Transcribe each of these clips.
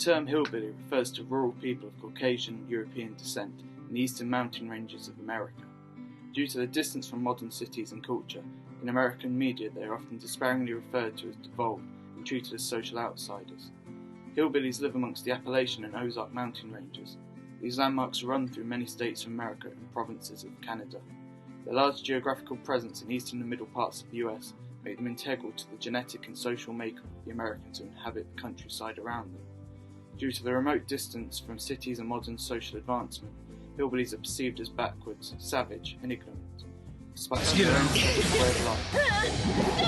term hillbilly refers to rural people of Caucasian and European descent in the eastern mountain ranges of America. Due to their distance from modern cities and culture, in American media they are often despairingly referred to as devolved and treated as social outsiders. Hillbillies live amongst the Appalachian and Ozark mountain ranges. These landmarks run through many states of America and provinces of Canada. Their large geographical presence in eastern and middle parts of the US make them integral to the genetic and social makeup of the Americans who inhabit the countryside around them. Due to the remote distance from cities and modern social advancement, hillbillies are perceived as backwards, savage, and ignorant, despite their own way of life.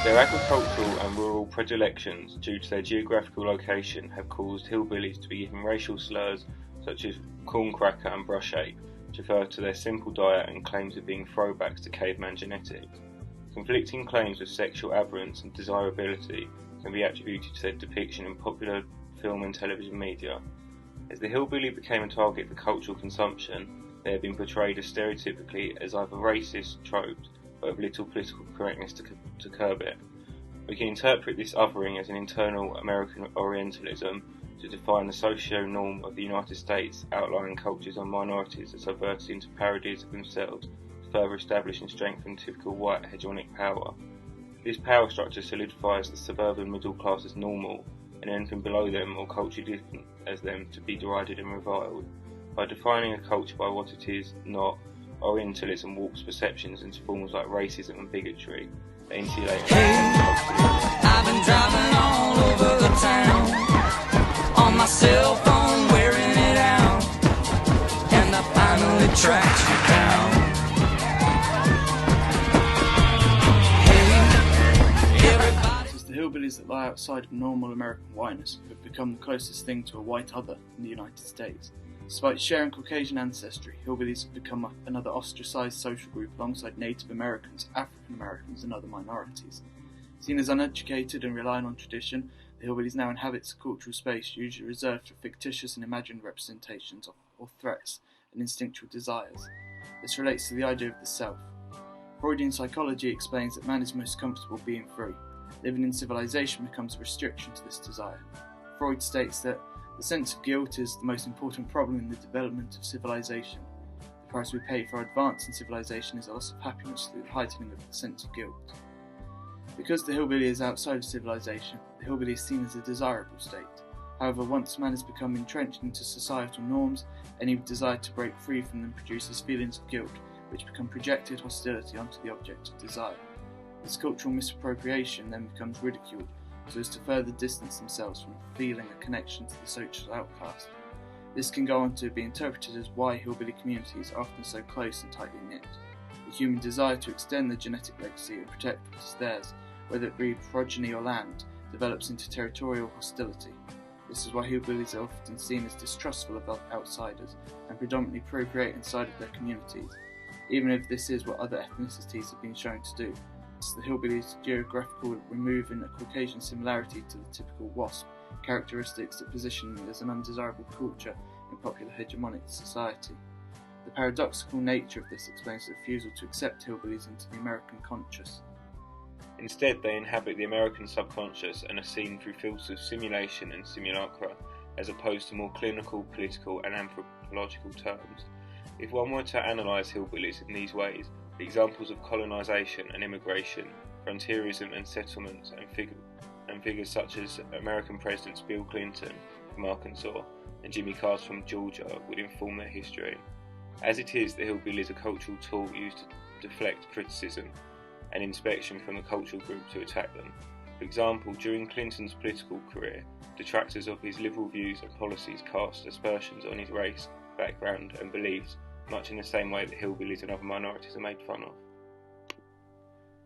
Their agricultural and rural predilections, due to their geographical location, have caused hillbillies to be given racial slurs such as corncracker and brush ape, which refer to their simple diet and claims of being throwbacks to caveman genetics. Conflicting claims of sexual aberrance and desirability can be attributed to their depiction in popular film and television media. As the hillbilly became a target for cultural consumption, they have been portrayed as stereotypically as either racist tropes, but of little political correctness to curb it. We can interpret this othering as an internal American Orientalism to define the socio-norm of the United States, outlining cultures on minorities as subverted into parodies of themselves to further establish and strengthen typical white hegemonic power. This power structure solidifies the suburban middle class as normal, and anything below them or culturally different as them to be derided and reviled. By defining a culture by what it is not, Orientalism warps perceptions into forms like racism and bigotry that insulate. I've been driving all over the town on my cell phone, wearing it out, and I finally tracked you down. The hillbillies that lie outside of normal American whiteness have become the closest thing to a white other in the United States. Despite sharing Caucasian ancestry, hillbillies have become another ostracized social group alongside Native Americans, African Americans, and other minorities. Seen as uneducated and relying on tradition, the hillbillies now inhabits a cultural space usually reserved for fictitious and imagined representations of or threats and instinctual desires. This relates to the idea of the self. Freudian psychology explains that man is most comfortable being free. Living in civilization becomes a restriction to this desire. Freud states that the sense of guilt is the most important problem in the development of civilization. The price we pay for our advance in civilization is a loss of happiness through the heightening of the sense of guilt. Because the hillbilly is outside of civilization, the hillbilly is seen as a desirable state. However, once man has become entrenched into societal norms, any desire to break free from them produces feelings of guilt, which become projected hostility onto the object of desire. This cultural misappropriation then becomes ridiculed, so as to further distance themselves from feeling a connection to the social outcast. This can go on to be interpreted as why hillbilly communities are often so close and tightly knit. The human desire to extend their genetic legacy and protect what is theirs, whether it be progeny or land, develops into territorial hostility. This is why hillbillies are often seen as distrustful of outsiders and predominantly procreate inside of their communities, even if this is what other ethnicities have been shown to do. The hillbilly's geographical removing a Caucasian similarity to the typical WASP, characteristics that position it as an undesirable culture in popular hegemonic society. The paradoxical nature of this explains the refusal to accept hillbillies into the American conscious. Instead, they inhabit the American subconscious and are seen through filters of simulation and simulacra, as opposed to more clinical, political and anthropological terms. If one were to analyse hillbillies in these ways, the examples of colonisation and immigration, frontierism and settlements, and figures such as American Presidents Bill Clinton from Arkansas and Jimmy Carter from Georgia would inform their history. As it is, the hillbilly is a cultural tool used to deflect criticism and inspection from the cultural group to attack them. For example, during Clinton's political career, detractors of his liberal views and policies cast aspersions on his race, background and beliefs, much in the same way that hillbillies and other minorities are made fun of.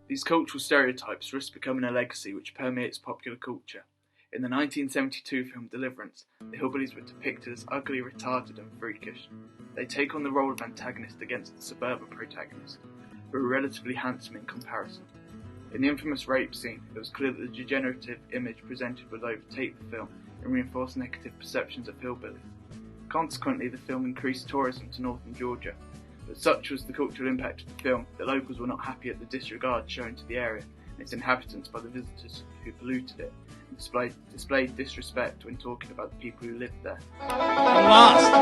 These cultural stereotypes risk becoming a legacy which permeates popular culture. In the 1972 film Deliverance, the hillbillies were depicted as ugly, retarded and freakish. They take on the role of antagonist against the suburban protagonist, who are relatively handsome in comparison. In the infamous rape scene, it was clear that the degenerative image presented would overtake the film and reinforce negative perceptions of hillbillies. Consequently, the film increased tourism to northern Georgia, but such was the cultural impact of the film that locals were not happy at the disregard shown to the area, and its inhabitants by the visitors who polluted it, and displayed disrespect when talking about the people who lived there. I'm lost.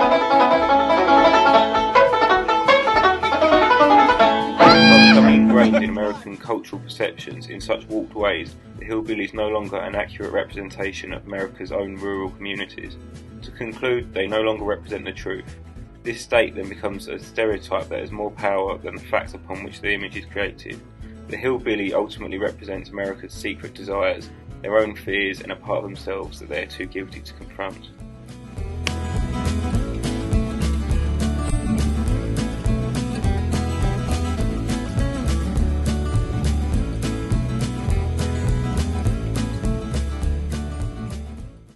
By becoming ingrained in American cultural perceptions in such warped ways, the hillbilly is no longer an accurate representation of America's own rural communities. To conclude, they no longer represent the truth. This state then becomes a stereotype that has more power than the facts upon which the image is created. The hillbilly ultimately represents America's secret desires, their own fears, and a part of themselves that they are too guilty to confront.